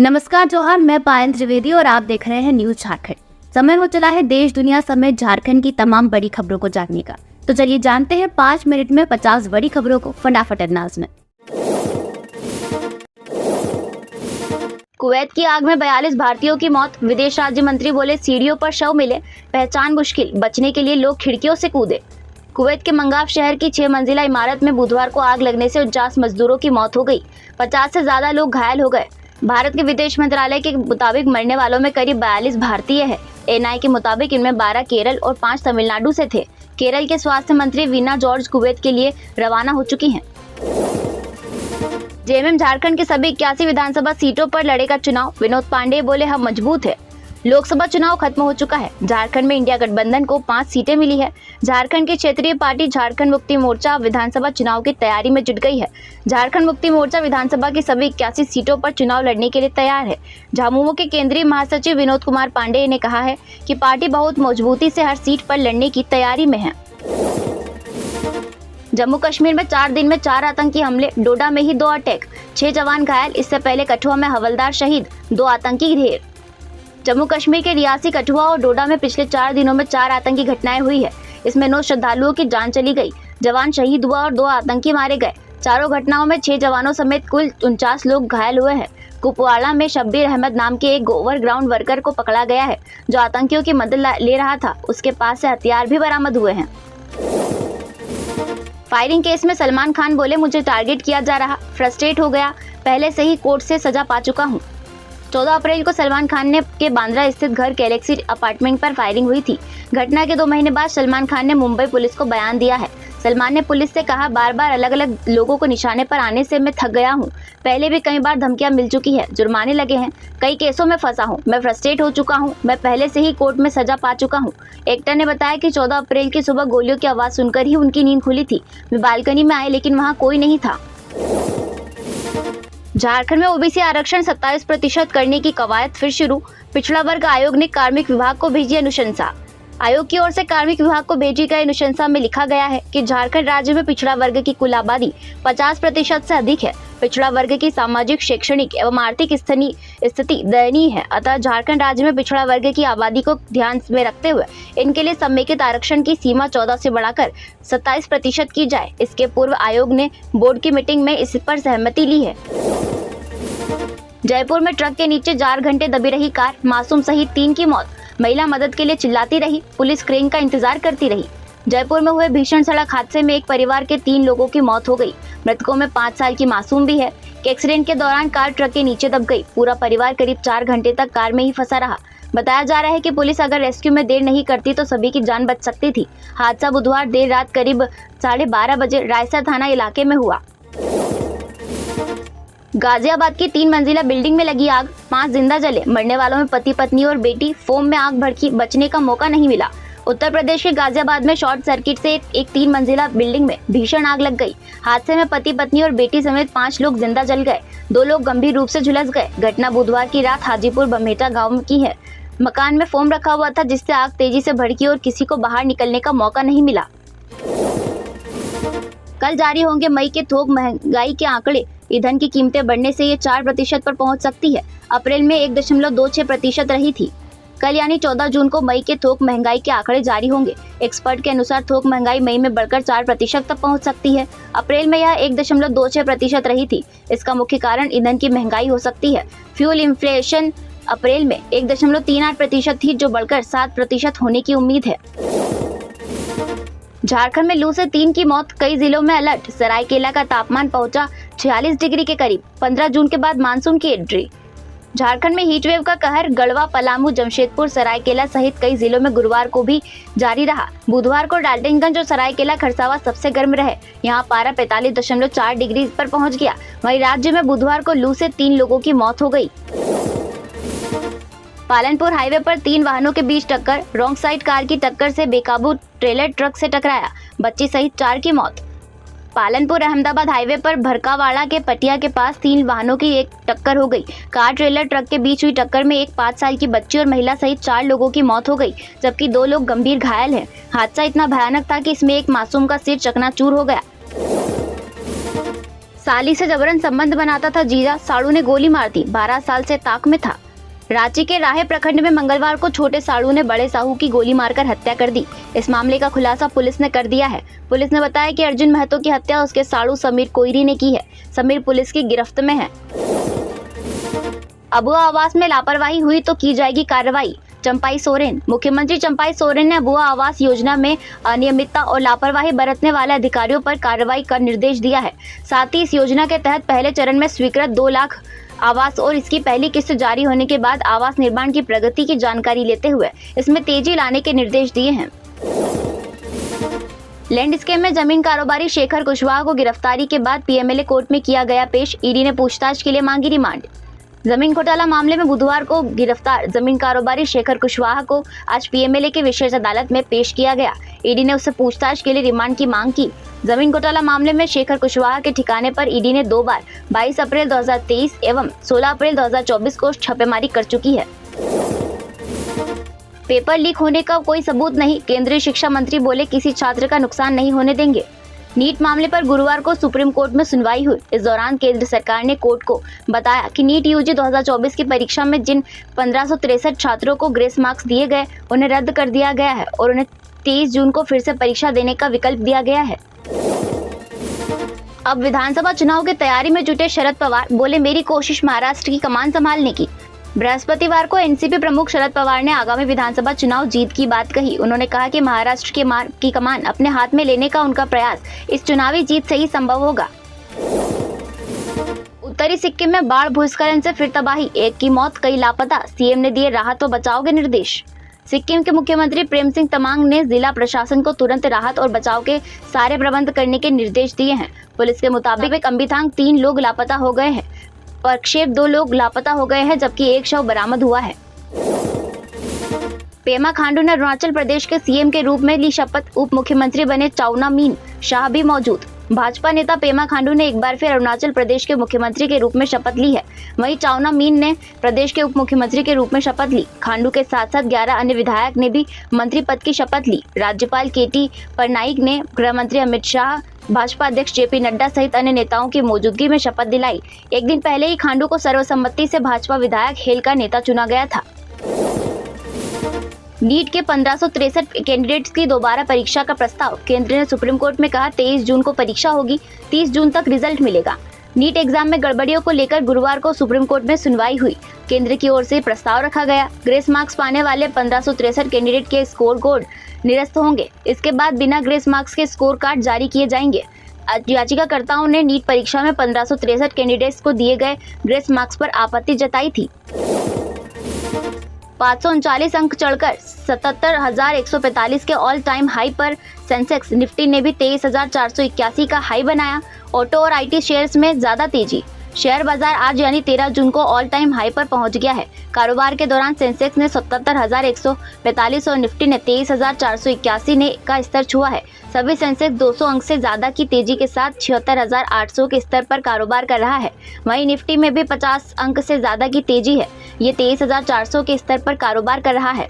नमस्कार जौहर, मैं पायल त्रिवेदी और आप देख रहे हैं न्यूज झारखंड। समय हो चला है देश दुनिया समेत झारखंड की तमाम बड़ी खबरों को जानने का। तो चलिए जानते हैं 5 मिनट में 50 बड़ी खबरों को फटाफट अंदाज में। कुवैत की आग में 42 भारतीयों की मौत। विदेश राज्य मंत्री बोले सीढ़ियों पर शव मिले, पहचान मुश्किल, बचने के लिए लोग खिड़कियों से कूदे। कुवैत के मंगाफ शहर की 6 मंजिला इमारत में बुधवार को आग लगने से 49 मजदूरों की मौत हो गई। 50 से ज्यादा लोग घायल हो गए। भारत के विदेश मंत्रालय के मुताबिक मरने वालों में करीब 42 भारतीय है। एनआई के मुताबिक इनमें 12 केरल और 5 तमिलनाडु से थे। केरल के स्वास्थ्य मंत्री वीना जॉर्ज कुवैत के लिए रवाना हो चुकी हैं। जेएमएम झारखंड के सभी 81 विधानसभा सीटों पर लड़ेगा चुनाव। विनोद पांडे बोले हम मजबूत है। लोकसभा चुनाव खत्म हो चुका है। झारखंड में इंडिया गठबंधन को 5 सीटें मिली है। झारखंड की क्षेत्रीय पार्टी झारखंड मुक्ति मोर्चा विधानसभा चुनाव की तैयारी में जुट गई है। झारखंड मुक्ति मोर्चा विधानसभा की सभी 81 सीटों पर चुनाव लड़ने के लिए तैयार है। झामुमो के केंद्रीय महासचिव विनोद कुमार पांडे ने कहा है कि पार्टी बहुत मजबूती से हर सीट पर लड़ने की तैयारी में है। जम्मू कश्मीर में 4 दिन में 4 आतंकी हमले। डोडा में ही 2 अटैक, 6 जवान घायल। इससे पहले कठुआ में हवलदार शहीद, 2 आतंकी ढेर। जम्मू कश्मीर के रियासी, कठुआ और डोडा में पिछले 4 दिनों में 4 आतंकी घटनाएं हुई है। इसमें 9 श्रद्धालुओं की जान चली गई, जवान शहीद हुआ और 2 आतंकी मारे गए। चारों घटनाओं में 6 जवानों समेत कुल 49 लोग घायल हुए हैं। कुपवाड़ा में शब्बीर अहमद नाम के एक ओवरग्राउंड वर्कर को पकड़ा गया है जो आतंकियों की मदद ले रहा था। उसके पास से हथियार भी बरामद हुए हैं। फायरिंग केस में सलमान खान बोले मुझे टारगेट किया जा रहा, फ्रस्ट्रेट हो गया, पहले से ही कोर्ट से सजा पा चुका हूँ। 14 अप्रैल को सलमान खान के बांद्रा स्थित घर गैलेक्सी अपार्टमेंट पर फायरिंग हुई थी। घटना के 2 महीने बाद सलमान खान ने मुंबई पुलिस को बयान दिया है। सलमान ने पुलिस से कहा, बार बार अलग अलग लोगों को निशाने पर आने से मैं थक गया हूं। पहले भी कई बार धमकियां मिल चुकी है, जुर्माने लगे हैं, कई केसों में फंसा हूं। मैं फ्रस्ट्रेट हो चुका हूं। मैं पहले से ही कोर्ट में सजा पा चुका हूं। एक्टर ने बताया कि 14 अप्रैल की सुबह गोलियों की आवाज सुनकर ही उनकी नींद खुली थी। वे बालकनी में आए लेकिन वहाँ कोई नहीं था। झारखंड में ओबीसी आरक्षण 27% करने की कवायद फिर शुरू। पिछड़ा वर्ग आयोग ने कार्मिक विभाग को भेजी अनुशंसा। आयोग की ओर से कार्मिक विभाग को भेजी गई अनुशंसा में लिखा गया है कि झारखंड राज्य में पिछड़ा वर्ग की कुल आबादी 50% से अधिक है। पिछड़ा वर्ग की सामाजिक, शैक्षणिक एवं आर्थिक स्थिति दयनीय है। अतः झारखंड राज्य में पिछड़ा वर्ग की आबादी को ध्यान में रखते हुए इनके लिए समेकित आरक्षण की सीमा 14 से बढ़ाकर 27% की जाए। इसके पूर्व आयोग ने बोर्ड की मीटिंग में इस पर सहमति ली है। जयपुर में ट्रक के नीचे 4 घंटे दबी रही कार, मासूम सहित 3 की मौत। महिला मदद के लिए चिल्लाती रही, पुलिस क्रेन का इंतजार करती रही। जयपुर में हुए भीषण सड़क हादसे में एक परिवार के 3 लोगों की मौत हो गई। मृतकों में 5 साल की मासूम भी है। एक्सीडेंट के दौरान कार ट्रक के नीचे दब गई। पूरा परिवार करीब 4 घंटे तक कार में ही फंसा रहा। बताया जा रहा है कि पुलिस अगर रेस्क्यू में देर नहीं करती तो सभी की जान बच सकती थी। हादसा बुधवार देर रात करीब 12:30 बजे रायसर थाना इलाके में हुआ। गाजियाबाद की 3 मंजिला बिल्डिंग में लगी आग, 5 जिंदा जले। मरने वालों में पति पत्नी और बेटी। फोम में आग भड़की, बचने का मौका नहीं मिला। उत्तर प्रदेश के गाजियाबाद में शॉर्ट सर्किट से एक 3 मंजिला बिल्डिंग में भीषण आग लग गई। हादसे में पति पत्नी और बेटी समेत 5 लोग जिंदा जल गए। 2 लोग गंभीर रूप से झुलस गए। घटना बुधवार की रात हाजीपुर बमेटा गाँव की है। मकान में फोम रखा हुआ था जिससे आग तेजी से भड़की और किसी को बाहर निकलने का मौका नहीं मिला। कल जारी होंगे मई के थोक महंगाई के आंकड़े। ईंधन की कीमतें बढ़ने से ये 4% पर पहुंच सकती है। अप्रैल में 1.26% रही थी। कल यानी 14 जून को मई के थोक महंगाई के आंकड़े जारी होंगे। एक्सपर्ट के अनुसार थोक महंगाई मई में बढ़कर 4% तक पहुंच सकती है। अप्रैल में यह 1.26% रही थी। इसका मुख्य कारण ईंधन की महंगाई हो सकती है। फ्यूल इन्फ्लेशन अप्रैल में 1.38% थी जो बढ़कर 7% होने की उम्मीद है। झारखंड में लू से 3 की मौत, कई जिलों में अलर्ट। सरायकेला का तापमान पहुंचा 46 डिग्री के करीब। 15 जून के बाद मानसून की एंट्री। झारखंड में हीट वेव का कहर गढ़वा, पलामू, जमशेदपुर, सरायकेला सहित कई जिलों में गुरुवार को भी जारी रहा। बुधवार को डाल्टनगंज और सरायकेला खरसावा सबसे गर्म रहे। यहाँ पारा 45.4 डिग्री पर पहुंच गया। वहीं राज्य में बुधवार को लू से 3 लोगों की मौत हो गई। पालनपुर हाईवे पर 3 वाहनों के बीच टक्कर। रॉन्ग साइड कार की टक्कर से बेकाबू ट्रेलर ट्रक से टकराया, बच्ची सहित 4 की मौत। पालनपुर अहमदाबाद हाईवे पर भरकावाड़ा के पटिया के पास 3 वाहनों की एक टक्कर हो गई। कार ट्रेलर ट्रक के बीच हुई टक्कर में एक 5 साल की बच्ची और महिला सहित 4 लोगों की मौत हो गई, जबकि 2 लोग गंभीर घायल हैं। हादसा इतना भयानक था कि इसमें एक मासूम का सिर चकनाचूर हो गया। साली से जबरन संबंध बनाता था जीजा, साड़ू ने गोली मार दी, 12 साल से ताक में था। रांची के राहे प्रखंड में मंगलवार को छोटे साड़ू ने बड़े साहू की गोली मारकर हत्या कर दी। इस मामले का खुलासा पुलिस ने कर दिया है। पुलिस ने बताया कि अर्जुन महतो की हत्या उसके साड़ू समीर कोयरी ने की है। समीर पुलिस की गिरफ्त में है। अबुआ आवास में लापरवाही हुई तो की जाएगी कार्रवाई, चंपाई सोरेन। मुख्यमंत्री चंपाई सोरेन ने अबुआ आवास योजना में अनियमितता और लापरवाही बरतने वाले अधिकारियों पर कार्रवाई का निर्देश दिया है। साथ ही इस योजना के तहत पहले चरण में स्वीकृत 2 लाख आवास और इसकी पहली किस्त जारी होने के बाद आवास निर्माण की प्रगति की जानकारी लेते हुए इसमें तेजी लाने के निर्देश दिए हैं। लैंड स्केम में जमीन कारोबारी शेखर कुशवाहा को गिरफ्तारी के बाद पीएमएलए कोर्ट में किया गया पेश। ईडी ने पूछताछ के लिए मांगी रिमांड। जमीन घोटाला मामले में बुधवार को गिरफ्तार जमीन कारोबारी शेखर कुशवाहा को आज पीएमएलए की विशेष अदालत में पेश किया गया। ईडी ने उससे पूछताछ के लिए रिमांड की मांग की। जमीन घोटाला मामले में शेखर कुशवाहा के ठिकाने पर ईडी ने 2 बार 22 अप्रैल 2023 एवं 16 अप्रैल 2024 को छापेमारी कर चुकी है। पेपर लीक होने का कोई सबूत नहीं, केंद्रीय शिक्षा मंत्री बोले किसी छात्र का नुकसान नहीं होने देंगे। नीट मामले पर गुरुवार को सुप्रीम कोर्ट में सुनवाई हुई। इस दौरान केंद्र सरकार ने कोर्ट को बताया कि नीट यूजी 2024 की परीक्षा में जिन 1563 छात्रों को ग्रेस मार्क्स दिए गए उन्हें रद्द कर दिया गया है और उन्हें 23 जून को फिर से परीक्षा देने का विकल्प दिया गया है। अब विधानसभा चुनाव की तैयारी में जुटे शरद पवार बोले मेरी कोशिश महाराष्ट्र की कमान संभालने की। बृहस्पतिवार को एनसीपी प्रमुख शरद पवार ने आगामी विधानसभा चुनाव जीत की बात कही। उन्होंने कहा कि महाराष्ट्र की कमान अपने हाथ में लेने का उनका प्रयास इस चुनावी जीत से ही संभव होगा। उत्तरी सिक्किम में बाढ़ भूस्खलन से फिर तबाही, 1 की मौत, कई लापता। सीएम ने दिए राहत व बचाव के निर्देश। सिक्किम के मुख्यमंत्री प्रेम सिंह तमांग ने जिला प्रशासन को तुरंत राहत और बचाव के सारे प्रबंध करने के निर्देश दिए हैं। पुलिस के मुताबिक अंबिथांग 3 लोग लापता हो गए हैं। प्रक्षेप 2 लोग लापता हो गए हैं जबकि 1 शव बरामद हुआ है। पेमा खांडू ने अरुणाचल प्रदेश के सीएम के रूप में ली शपथ। उप मुख्यमंत्री बने चाउना मीन शाह भी मौजूद। भाजपा नेता पेमा खांडू ने एक बार फिर अरुणाचल प्रदेश के मुख्यमंत्री के रूप में शपथ ली है। वहीं चाउना मीन ने प्रदेश के उप मुख्यमंत्री के रूप में शपथ ली। खांडू के साथ साथ 11 अन्य विधायक ने भी मंत्री पद की शपथ ली। राज्यपाल केटी परनाइक ने गृह मंत्री अमित शाह, भाजपा अध्यक्ष जेपी नड्डा सहित अन्य नेताओं की मौजूदगी में शपथ दिलाई। एक दिन पहले ही खांडू को सर्वसम्मति से भाजपा विधायक हेल का नेता चुना गया था। नीट के 1563 कैंडिडेट्स की दोबारा परीक्षा का प्रस्ताव। केंद्र ने सुप्रीम कोर्ट में कहा 23 जून को परीक्षा होगी, 30 जून तक रिजल्ट मिलेगा। नीट एग्जाम में गड़बड़ियों को लेकर गुरुवार को सुप्रीम कोर्ट में सुनवाई हुई। केंद्र की ओर से प्रस्ताव रखा गया। ग्रेस मार्क्स पाने वाले 1563 कैंडिडेट के स्कोर कोड निरस्त होंगे। इसके बाद बिना ग्रेस मार्क्स के स्कोर कार्ड जारी किए जाएंगे। याचिकाकर्ताओं ने नीट परीक्षा में 1563 कैंडिडेट्स को दिए गए ग्रेस मार्क्स पर आपत्ति जताई थी। 539 अंक चढ़कर 77,145 के ऑल टाइम हाई पर सेंसेक्स। निफ्टी ने भी 23,481 का हाई बनाया। ऑटो और आईटी शेयर्स में ज्यादा तेजी। शेयर बाजार आज यानी 13 जून को ऑल टाइम हाई पर पहुंच गया है। कारोबार के दौरान सेंसेक्स ने 77,145 और निफ्टी ने 23,481 ने का स्तर छुआ है। सभी सेंसेक्स 200 अंक से ज्यादा की तेजी के साथ 76,800 के स्तर पर कारोबार कर रहा है। वहीं निफ्टी में भी 50 अंक से ज्यादा की तेजी है। ये 23,400 के स्तर पर कारोबार कर रहा है।